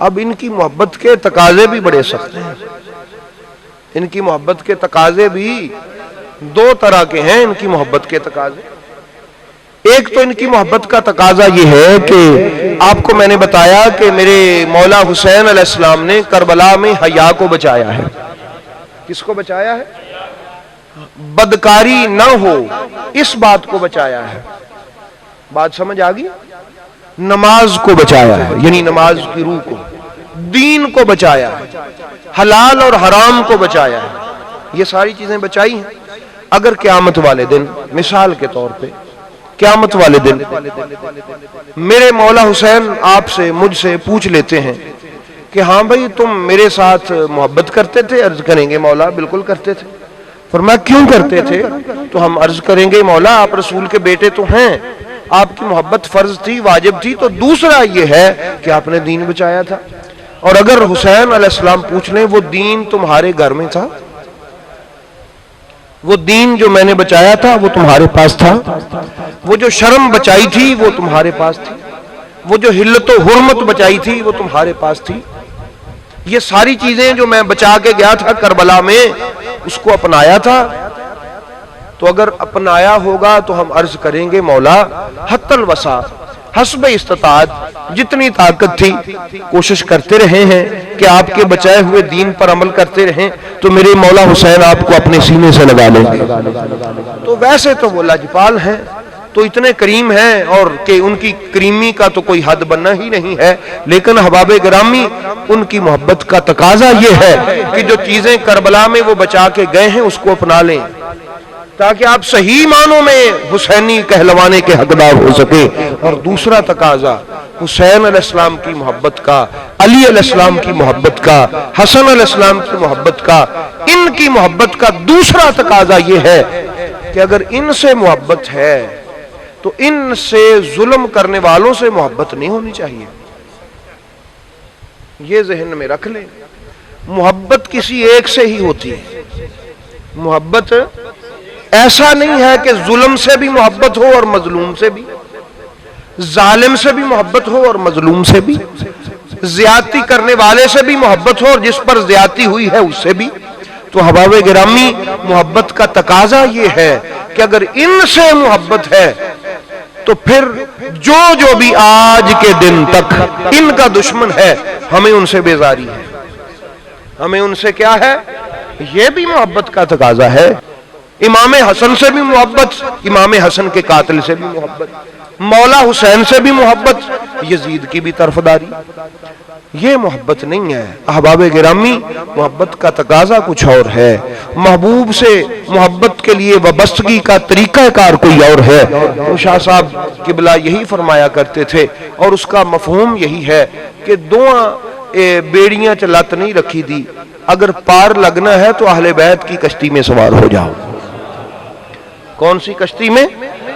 اب ان کی محبت کے تقاضے بھی بڑے سخت ہیں. ان کی محبت کے تقاضے بھی دو طرح کے ہیں. ان کی محبت کے تقاضے، ایک تو ان کی محبت کا تقاضا یہ ہے کہ آپ کو میں نے بتایا کہ میرے مولا حسین علیہ السلام نے کربلا میں حیا کو بچایا ہے. کس کو بچایا ہے؟ بدکاری نہ ہو اس بات کو بچایا ہے. بات سمجھ آ گئی؟ نماز کو بچایا ہے، یعنی نماز کی روح کو، دین کو بچایا ہے، حلال اور حرام کو بچایا ہے. یہ ساری چیزیں بچائی ہیں. اگر قیامت والے دن، مثال کے طور پہ قیامت والے دن میرے مولا حسین آپ سے، مجھ سے پوچھ لیتے ہیں کہ ہاں بھائی تم میرے ساتھ محبت کرتے تھے؟ عرض کریں گے مولا بالکل کرتے تھے. فرمایا کیوں کرتے تھے؟ تو ہم عرض کریں گے مولا آپ رسول کے بیٹے تو ہیں، آپ کی محبت فرض تھی، واجب تھی. تو دوسرا یہ ہے کہ آپ نے دین بچایا تھا. اور اگر حسین علیہ السلام پوچھ لیں وہ دین تمہارے گھر میں تھا؟ وہ دین جو میں نے بچایا تھا وہ تمہارے پاس تھا؟ وہ جو شرم بچائی تھی وہ تمہارے پاس تھی؟ وہ جو حلت و حرمت بچائی تھی وہ تمہارے پاس تھی؟ یہ ساری چیزیں جو میں بچا کے گیا تھا کربلا میں، اس کو اپنایا تھا؟ تو اگر اپنایا ہوگا تو ہم عرض کریں گے مولا حت الوسع، حسب استطاعت، جتنی طاقت تھی کوشش کرتے رہے ہیں کہ آپ کے بچائے ہوئے دین پر عمل کرتے رہیں. تو میرے مولا حسین آپ کو اپنے سینے سے لگا لیں گے. تو ویسے تو وہ لاجپال ہیں، تو اتنے کریم ہیں اور کہ ان کی کریمی کا تو کوئی حد بننا ہی نہیں ہے. لیکن احباب گرامی ان کی محبت کا تقاضا یہ ہے کہ جو چیزیں کربلا میں وہ بچا کے گئے ہیں اس کو اپنا لیں، تاکہ آپ صحیح معنوں میں حسینی کہلوانے کے حقدار ہو سکیں. اور دوسرا تقاضا حسین علیہ السلام کی محبت کا، علی علیہ السلام کی محبت کا، حسن علیہ السلام کی محبت کا، ان کی محبت کا دوسرا تقاضا یہ ہے کہ اگر ان سے محبت ہے تو ان سے ظلم کرنے والوں سے محبت نہیں ہونی چاہیے. یہ ذہن میں رکھ لیں. محبت کسی ایک سے ہی ہوتی ہے. محبت ایسا نہیں ہے کہ ظلم سے بھی محبت ہو اور مظلوم سے بھی، ظالم سے بھی محبت ہو اور مظلوم سے بھی، زیادتی کرنے والے سے بھی محبت ہو اور جس پر زیادتی ہوئی ہے اس سے بھی. تو احباب گرامی محبت کا تقاضا یہ ہے کہ اگر ان سے محبت ہے تو پھر جو بھی آج کے دن تک ان کا دشمن ہے ہمیں ان سے بیزاری ہے. ہمیں ان سے کیا ہے؟ یہ بھی محبت کا تقاضا ہے. امام حسن سے بھی محبت، امام حسن کے قاتل سے بھی محبت، مولا حسین سے بھی محبت، یزید کی بھی طرفداری. یہ محبت نہیں ہے. احباب گرامی محبت کا تقاضا کچھ اور ہے. محبوب سے محبت کے لیے وابستگی کا طریقہ کار کوئی اور ہے. تو شاہ صاحب قبلہ یہی فرمایا کرتے تھے اور اس کا مفہوم یہی ہے کہ دواں بیڑیاں چلات نہیں رکھی دی، اگر پار لگنا ہے تو اہل بیت کی کشتی میں سوار ہو جاؤ. کون سی کشتی میں؟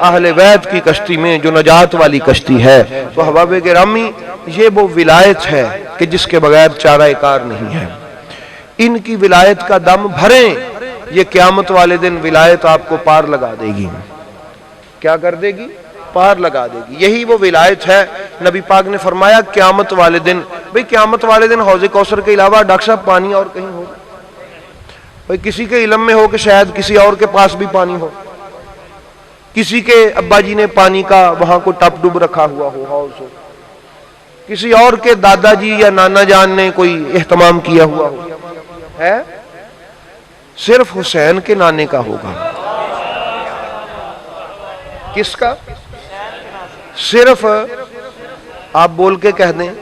اہل بیت کی کشتی میں، جو نجات والی کشتی ہے. تو احباب گرامی یہ وہ ولایت ہے کہ جس کے بغیر چارہ کار نہیں ہے. ان کی ولایت کا دم بھریں، یہ قیامت والے دن ولایت آپ کو پار لگا دے گی. کیا کر دے گی؟ پار لگا دے گی. یہی وہ ولایت ہے. نبی پاک نے فرمایا قیامت والے دن، بھئی قیامت والے دن حوض کوثر کے علاوہ ڈاکٹر صاحب پانی اور کہیں ہوگا؟ بھئی کسی کے علم میں ہو کہ شاید کسی اور کے پاس بھی پانی ہو، کسی کے ابا جی نے پانی کا وہاں کو ٹپ ڈب رکھا ہوا ہو، حوض ہو، کسی اور کے دادا جی یا نانا جان نے کوئی اہتمام کیا ہوا ہو. ہے صرف حسین کے نانے کا ہوگا. کس کا؟ صرف آپ بول کے کہہ دیں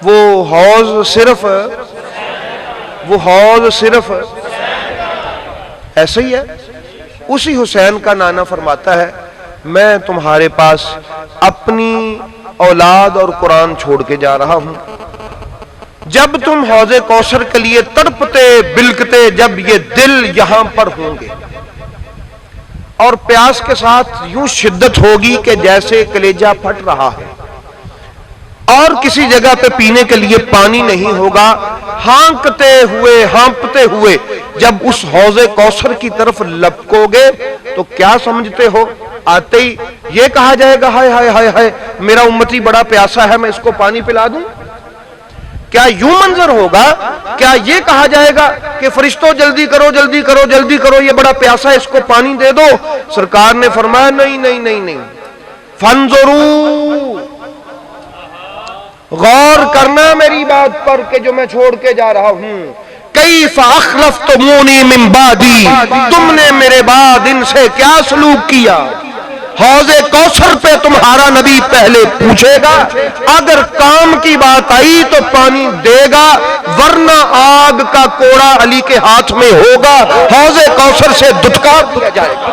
وہ حوض صرف ایسا ہی ہے. اسی حسین کا نانا فرماتا ہے میں تمہارے پاس اپنی اولاد اور قرآن چھوڑ کے جا رہا ہوں. جب تم حوض کوثر کے لیے تڑپتے بلکتے، جب یہ دل یہاں پر ہوں گے اور پیاس کے ساتھ یوں شدت ہوگی کہ جیسے کلیجہ پھٹ رہا ہے اور کسی جگہ پہ پینے کے لیے پانی نہیں ہوگا، ہانپتے ہوئے جب اس حوض کوثر کی طرف لپکو گے تو کیا سمجھتے ہو؟ آتے ہی یہ کہا جائے گا ہائے ہائے ہائے ہائے میرا امتی بڑا پیاسا ہے، میں اس کو پانی پلا دوں؟ کیا یوں منظر ہوگا؟ کیا یہ کہا جائے گا کہ فرشتوں جلدی کرو جلدی کرو جلدی کرو، یہ بڑا پیاسا ہے، اس کو پانی دے دو؟ سرکار نے فرمایا نہیں نہیں نہیں نہیں، فانظروا، غور کرنا میری بات پر کہ جو میں چھوڑ کے جا رہا ہوں، کیف اخلفتمونی من بعدی، تم نے میرے بعد ان سے کیا سلوک کیا؟ حوض کوثر پہ تمہارا نبی پہلے پوچھے گا، اگر کام کی بات آئی تو پانی دے گا، ورنہ آگ کا کوڑا علی کے ہاتھ میں ہوگا، حوض کوثر سے دھتکار دیا جائے گا۔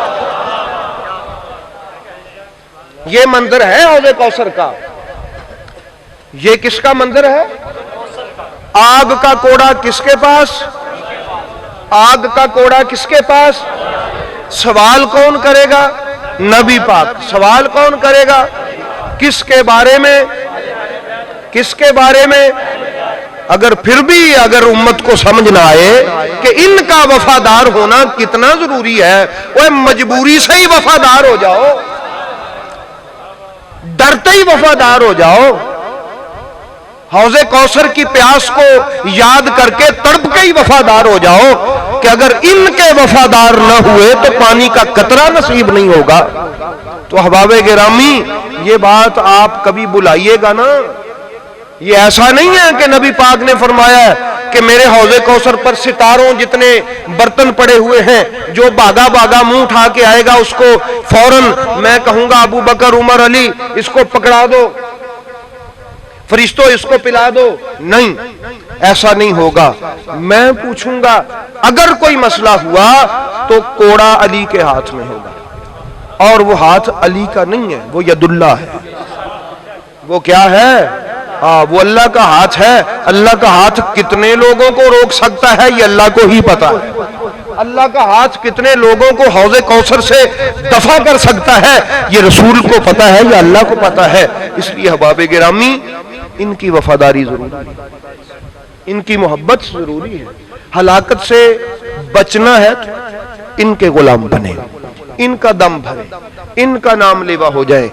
یہ منظر ہے حوض کوثر کا، یہ کس کا منظر ہے؟ آگ کا کوڑا کس کے پاس؟ آگ کا کوڑا کس کے پاس؟ سوال کون کرے گا؟ نبی پاک۔ سوال کون کرے گا؟ کس کے بارے میں؟ کس کے بارے میں؟ اگر پھر بھی اگر امت کو سمجھ نہ آئے کہ ان کا وفادار ہونا کتنا ضروری ہے، وہ مجبوری سے ہی وفادار ہو جاؤ، ڈرتے ہی وفادار ہو جاؤ، حوض کوثر کی پیاس کو یاد کر کے تڑپ کے ہی وفادار ہو جاؤ کہ اگر ان کے وفادار نہ ہوئے تو پانی کا قطرہ نصیب نہیں ہوگا۔ تو احباب گرامی، یہ بات آپ کبھی بلائیے گا نا، یہ ایسا نہیں ہے کہ نبی پاک نے فرمایا ہے کہ میرے حوض کوثر پر ستاروں جتنے برتن پڑے ہوئے ہیں، جو باغا باغا منہ اٹھا کے آئے گا اس کو فوراً میں کہوں گا ابو بکر عمر علی اس کو پکڑا دو، فرشتوں اس کو پلا دو۔ نہیں، ایسا نہیں ہوگا۔ میں پوچھوں گا اگر کوئی مسئلہ ہوا تو کوڑا علی کے ہاتھ میں ہوگا، اور وہ ہاتھ علی کا نہیں ہے، وہ ید اللہ ہے۔ وہ کیا ہے؟ وہ اللہ کا ہاتھ ہے۔ اللہ کا ہاتھ کتنے لوگوں کو روک سکتا ہے یہ اللہ کو ہی پتا ہے۔ اللہ کا ہاتھ کتنے لوگوں کو حوض کوثر سے دفع کر سکتا ہے یہ رسول کو پتا ہے یا اللہ کو پتا ہے۔ اس لیے احباب گرامی، ان کی وفاداری ضروری ہے، ان کی محبت ضروری ہے۔ ہلاکت سے بچنا ہے تو ان کے غلام بنے، ان کا دم بھرے، ان کا نام لیوا ہو جائے۔